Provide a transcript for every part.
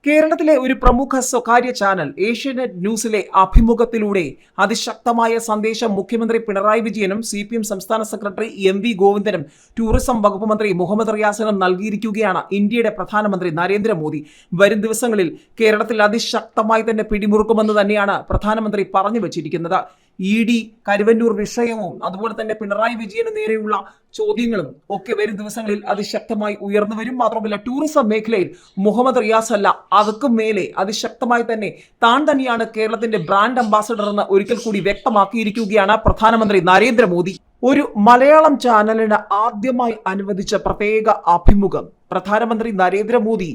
കേരളത്തിലെ ഒരു പ്രമുഖ സ്വകാര്യ ചാനൽ ഏഷ്യാനെറ്റ് ന്യൂസിലെ അഭിമുഖത്തിലൂടെ അതിശക്തമായ സന്ദേശം മുഖ്യമന്ത്രി പിണറായി വിജയനും CPM സംസ്ഥാന സെക്രട്ടറി MV ഗോവിന്ദനും ടൂറിസം വകുപ്പ് മന്ത്രി മുഹമ്മദ് റിയാസിനും നൽകിയിരിക്കുകയാണ് ഇന്ത്യയുടെ പ്രധാനമന്ത്രി നരേന്ദ്രമോദി. വരും ദിവസങ്ങളിൽ കേരളത്തിൽ അതിശക്തമായി തന്നെ പിടിമുറുക്കുമെന്ന് തന്നെയാണ് പ്രധാനമന്ത്രി പറഞ്ഞു വച്ചിരിക്കുന്നത്. ED കരുവന്നൂർ വിഷയവും അതുപോലെ തന്നെ പിണറായി വിജയന് നേരെയുള്ള ചോദ്യങ്ങളും ഒക്കെ വരും ദിവസങ്ങളിൽ അതിശക്തമായി ഉയർന്നു വരും. മാത്രമല്ല ടൂറിസം മേഖലയിൽ മുഹമ്മദ് റിയാസ് അല്ല, അതൊക്കും മേലെ അതിശക്തമായി തന്നെ താൻ തന്നെയാണ് കേരളത്തിന്റെ ബ്രാൻഡ് അംബാസഡർ എന്ന് ഒരിക്കൽ കൂടി വ്യക്തമാക്കിയിരിക്കുകയാണ് പ്രധാനമന്ത്രി നരേന്ദ്രമോദി. ഒരു മലയാളം ചാനലിന് ആദ്യമായി അനുവദിച്ച പ്രത്യേക അഭിമുഖം പ്രധാനമന്ത്രി നരേന്ദ്രമോദി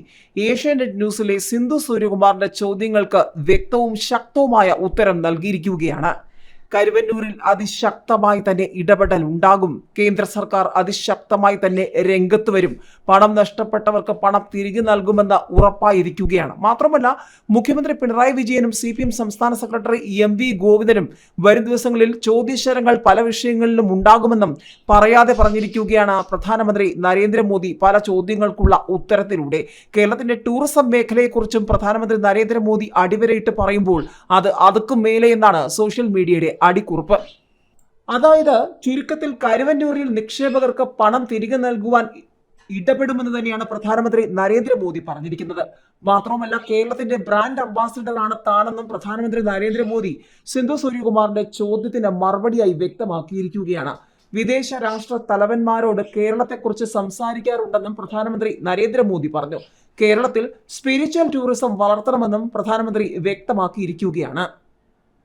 ഏഷ്യാനെറ്റ് ന്യൂസിലെ സിന്ധു സൂര്യകുമാറിന്റെ ചോദ്യങ്ങൾക്ക് വ്യക്തവും ശക്തവുമായ ഉത്തരം നൽകിയിരിക്കുകയാണ്. കരുവന്നൂരിൽ അതിശക്തമായി തന്നെ ഇടപെടൽ ഉണ്ടാകും. കേന്ദ്ര സർക്കാർ അതിശക്തമായി തന്നെ രംഗത്ത് വരും. പണം നഷ്ടപ്പെട്ടവർക്ക് പണം തിരികെ നൽകുമെന്ന് ഉറപ്പായിരിക്കുകയാണ്. മാത്രമല്ല മുഖ്യമന്ത്രി പിണറായി വിജയനും CPM സംസ്ഥാന സെക്രട്ടറി MV ഗോവിന്ദനും വരും ദിവസങ്ങളിൽ ചോദ്യശരങ്ങൾ പല വിഷയങ്ങളിലും ഉണ്ടാകുമെന്നും പറയാതെ പറഞ്ഞിരിക്കുകയാണ് പ്രധാനമന്ത്രി നരേന്ദ്രമോദി പല ചോദ്യങ്ങൾക്കുള്ള ഉത്തരത്തിലൂടെ. കേരളത്തിന്റെ ടൂറിസം മേഖലയെക്കുറിച്ചും പ്രധാനമന്ത്രി നരേന്ദ്രമോദി അടിവരയിട്ട് പറയുമ്പോൾ അതുക്കും മേലെ എന്നാണ് സോഷ്യൽ മീഡിയയുടെ അടിക്കുറിപ്പ്. അതായത് ചുരുക്കത്തിൽ കരുവന്നൂരിൽ നിക്ഷേപകർക്ക് പണം തിരികെ നൽകുവാൻ ഇടപെടുമെന്ന് തന്നെയാണ് പ്രധാനമന്ത്രി നരേന്ദ്രമോദി പറഞ്ഞിരിക്കുന്നത്. മാത്രമല്ല കേരളത്തിന്റെ ബ്രാൻഡ് അംബാസിഡർ ആണ് താനെന്നും പ്രധാനമന്ത്രി നരേന്ദ്രമോദി സിന്ധു സൂര്യകുമാറിന്റെ ചോദ്യത്തിന് മറുപടിയായി വ്യക്തമാക്കിയിരിക്കുകയാണ്. വിദേശ രാഷ്ട്ര തലവന്മാരോട് കേരളത്തെക്കുറിച്ച് സംസാരിക്കാറുണ്ടെന്നും പ്രധാനമന്ത്രി നരേന്ദ്രമോദി പറഞ്ഞു. കേരളത്തിൽ സ്പിരിച്വൽ ടൂറിസം വളർത്തണമെന്നും പ്രധാനമന്ത്രി വ്യക്തമാക്കിയിരിക്കുകയാണ്.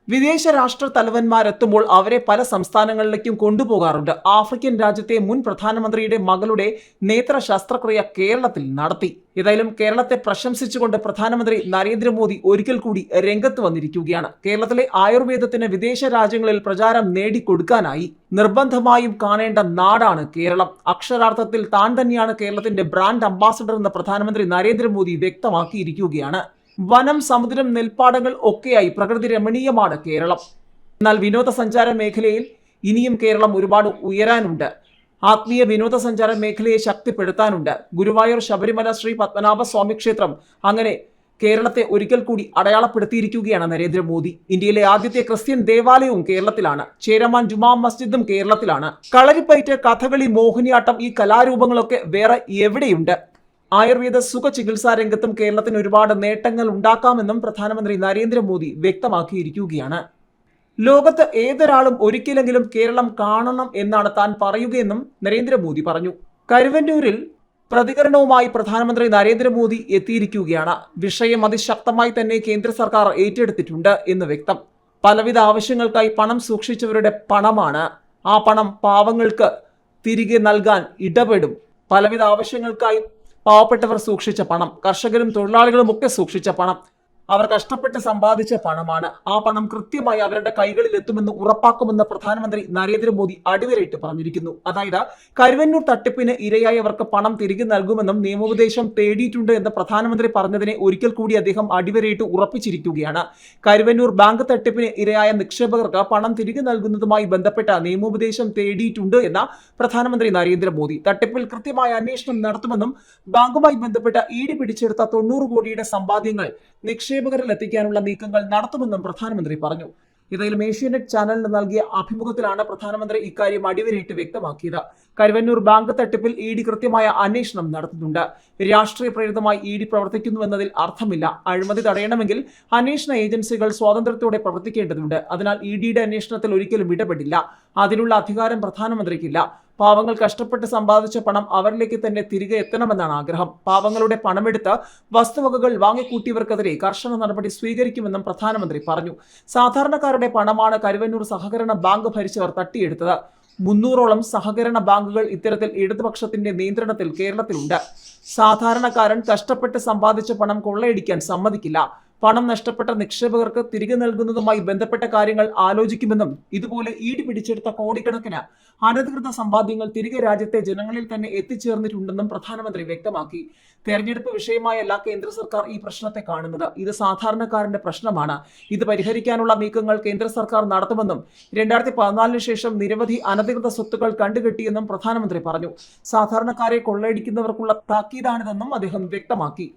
വിദേശ രാഷ്ട്ര തലവന്മാരെത്തുമ്പോൾ അവരെ പല സംസ്ഥാനങ്ങളിലേക്കും കൊണ്ടുപോകാറുണ്ട്. ആഫ്രിക്കൻ രാജ്യത്തെ മുൻ പ്രധാനമന്ത്രിയുടെ മകളുടെ നേത്ര ശസ്ത്രക്രിയ കേരളത്തിൽ നടത്തി. ഏതായാലും കേരളത്തെ പ്രശംസിച്ചുകൊണ്ട് പ്രധാനമന്ത്രി നരേന്ദ്രമോദി ഒരിക്കൽ കൂടി രംഗത്ത് വന്നിരിക്കുകയാണ്. കേരളത്തിലെ ആയുർവേദത്തിന് വിദേശ രാജ്യങ്ങളിൽ പ്രചാരം നേടിക്കൊടുക്കാനായി നിർബന്ധമായും കാണേണ്ട നാടാണ് കേരളം. അക്ഷരാർത്ഥത്തിൽ താൻ തന്നെയാണ് കേരളത്തിന്റെ ബ്രാൻഡ് അംബാസഡർ എന്ന് പ്രധാനമന്ത്രി നരേന്ദ്രമോദി വ്യക്തമാക്കിയിരിക്കുകയാണ്. വനം, സമുദ്രം, നെൽപ്പാടങ്ങൾ ഒക്കെയായി പ്രകൃതി രമണീയമാണ് കേരളം. എന്നാൽ വിനോദസഞ്ചാര മേഖലയിൽ ഇനിയും കേരളം ഒരുപാട് ഉയരാനുണ്ട്. ആത്മീയ വിനോദസഞ്ചാര മേഖലയെ ശക്തിപ്പെടുത്താനുണ്ട്. ഗുരുവായൂർ, ശബരിമല, ശ്രീ പത്മനാഭ സ്വാമി ക്ഷേത്രം അങ്ങനെ കേരളത്തെ ഒരിക്കൽ കൂടി അടയാളപ്പെടുത്തിയിരിക്കുകയാണ് നരേന്ദ്രമോദി. ഇന്ത്യയിലെ ആദ്യത്തെ ക്രിസ്ത്യൻ ദേവാലയവും കേരളത്തിലാണ്. ചേരമാൻ ജുമാ മസ്ജിദും കേരളത്തിലാണ്. കളരിപ്പയറ്റ്, കഥകളി, മോഹിനിയാട്ടം ഈ കലാരൂപങ്ങളൊക്കെ വേറെ എവിടെയുണ്ട്? ആയുർവേദ സുഖ ചികിത്സാ രംഗത്തും കേരളത്തിന് ഒരുപാട് നേട്ടങ്ങൾ ഉണ്ടാക്കാമെന്നും പ്രധാനമന്ത്രി നരേന്ദ്രമോദി വ്യക്തമാക്കിയിരിക്കുകയാണ്. ലോകത്ത് ഏതൊരാളും ഒരിക്കലെങ്കിലും കേരളം കാണണം എന്നാണ് താൻ പറയുകയെന്നും നരേന്ദ്രമോദി പറഞ്ഞു. കരുവന്നൂരിൽ പ്രതികരണവുമായി പ്രധാനമന്ത്രി നരേന്ദ്രമോദി എത്തിയിരിക്കുകയാണ്. വിഷയം അതിശക്തമായി തന്നെ കേന്ദ്ര സർക്കാർ ഏറ്റെടുത്തിട്ടുണ്ട് എന്ന് വ്യക്തം. പലവിധ ആവശ്യങ്ങൾക്കായി പണം സൂക്ഷിച്ചവരുടെ പണമാണ്. ആ പണം പാവങ്ങൾക്ക് തിരികെ നൽകാൻ ഇടപെടും. പലവിധ ആവശ്യങ്ങൾക്കായി പാവപ്പെട്ടവർ സൂക്ഷിച്ച പണം, കർഷകരും തൊഴിലാളികളും ഒക്കെ സൂക്ഷിച്ച പണം, അവർ കഷ്ടപ്പെട്ട് സമ്പാദിച്ച പണമാണ്. ആ പണം കൃത്യമായി അവരുടെ കൈകളിൽ എത്തുമെന്ന് ഉറപ്പാക്കുമെന്ന് പ്രധാനമന്ത്രി നരേന്ദ്രമോദി അടിവരയിട്ട് പറഞ്ഞിരിക്കുന്നു. അതായത് കരുവന്നൂർ തട്ടിപ്പിന് ഇരയായവർക്ക് പണം തിരികെ നൽകുമെന്നും നിയമോപദേശം തേടിയിട്ടുണ്ട് എന്ന് പ്രധാനമന്ത്രി പറഞ്ഞതിനെ ഒരിക്കൽ കൂടി അദ്ദേഹം അടിവരയിട്ട് ഉറപ്പിച്ചിരിക്കുകയാണ്. കരുവന്നൂർ ബാങ്ക് തട്ടിപ്പിന് ഇരയായ നിക്ഷേപകർക്ക് പണം തിരികെ നൽകുന്നതുമായി ബന്ധപ്പെട്ട നിയമോപദേശം തേടിയിട്ടുണ്ട് എന്ന പ്രധാനമന്ത്രി നരേന്ദ്രമോദി. തട്ടിപ്പിൽ കൃത്യമായ അന്വേഷണം നടത്തുമെന്നും ബാങ്കുമായി ബന്ധപ്പെട്ട ED പിടിച്ചെടുത്ത 90 കോടിയുടെ സമ്പാദ്യങ്ങൾ നിക്ഷേപകരിൽ എത്തിക്കാനുള്ള നീക്കങ്ങൾ നടത്തുമെന്നും പ്രധാനമന്ത്രി പറഞ്ഞു. ഏതായാലും ഏഷ്യാനെറ്റ് ചാനലിന് നൽകിയ അഭിമുഖത്തിലാണ് പ്രധാനമന്ത്രി ഇക്കാര്യം അടിവരയിട്ട് വ്യക്തമാക്കിയത്. കരുവന്നൂർ ബാങ്ക് തട്ടിപ്പിൽ ED കൃത്യമായ അന്വേഷണം നടത്തുന്നുണ്ട്. രാഷ്ട്രീയ പ്രേരിതമായി ED പ്രവർത്തിക്കുന്നുവെന്നതിൽ അർത്ഥമില്ല. അഴിമതി തടയണമെങ്കിൽ അന്വേഷണ ഏജൻസികൾ സ്വാതന്ത്ര്യത്തോടെ പ്രവർത്തിക്കേണ്ടതുണ്ട്. അതിനാൽ EDയുടെ അന്വേഷണത്തിൽ ഒരിക്കലും ഇടപെടില്ല. അതിനുള്ള അധികാരം പ്രധാനമന്ത്രിക്കില്ല. പാവങ്ങൾ കഷ്ടപ്പെട്ട് സമ്പാദിച്ച പണം അവരിലേക്ക് തന്നെ തിരികെ എത്തണമെന്നാണ് ആഗ്രഹം. പാവങ്ങളുടെ പണമെടുത്ത് വസ്തുവകകൾ വാങ്ങിക്കൂട്ടിയവർക്കെതിരെ കർശന നടപടി സ്വീകരിക്കുമെന്നും പ്രധാനമന്ത്രി പറഞ്ഞു. സാധാരണക്കാരുടെ പണമാണ് കരുവന്നൂർ സഹകരണ ബാങ്ക് ഭരിച്ചവർ തട്ടിയെടുത്തത്. 300ഓളം സഹകരണ ബാങ്കുകൾ ഇത്തരത്തിൽ ഇടതുപക്ഷത്തിന്റെ നിയന്ത്രണത്തിൽ കേരളത്തിലുണ്ട്. സാധാരണക്കാരൻ കഷ്ടപ്പെട്ട് സമ്പാദിച്ച പണം കൊള്ളയടിക്കാൻ സമ്മതിക്കില്ല. പണം നഷ്ടപ്പെട്ട നിക്ഷേപകർക്ക് തിരികെ നൽകുന്നതുമായി ബന്ധപ്പെട്ട കാര്യങ്ങൾ ആലോചിക്കുമെന്നും ഇതുപോലെ ED പിടിച്ചെടുത്ത കോടിക്കണക്കിന് അനധികൃത സമ്പാദ്യങ്ങൾ തിരികെ രാജ്യത്തെ ജനങ്ങളിൽ തന്നെ എത്തിച്ചേർന്നിട്ടുണ്ടെന്നും പ്രധാനമന്ത്രി വ്യക്തമാക്കി. തെരഞ്ഞെടുപ്പ് വിഷയമായല്ല കേന്ദ്ര സർക്കാർ ഈ പ്രശ്നത്തെ കാണുന്നത്. ഇത് സാധാരണക്കാരന്റെ പ്രശ്നമാണ്. ഇത് പരിഹരിക്കാനുള്ള നീക്കങ്ങൾ കേന്ദ്ര സർക്കാർ നടത്തുമെന്നും 2014 ശേഷം നിരവധി അനധികൃത സ്വത്തുക്കൾ കണ്ടുകെട്ടിയെന്നും പ്രധാനമന്ത്രി പറഞ്ഞു. സാധാരണക്കാരെ കൊള്ളയടിക്കുന്നവർക്കുള്ള താക്കീതാണിതെന്നും അദ്ദേഹം വ്യക്തമാക്കി.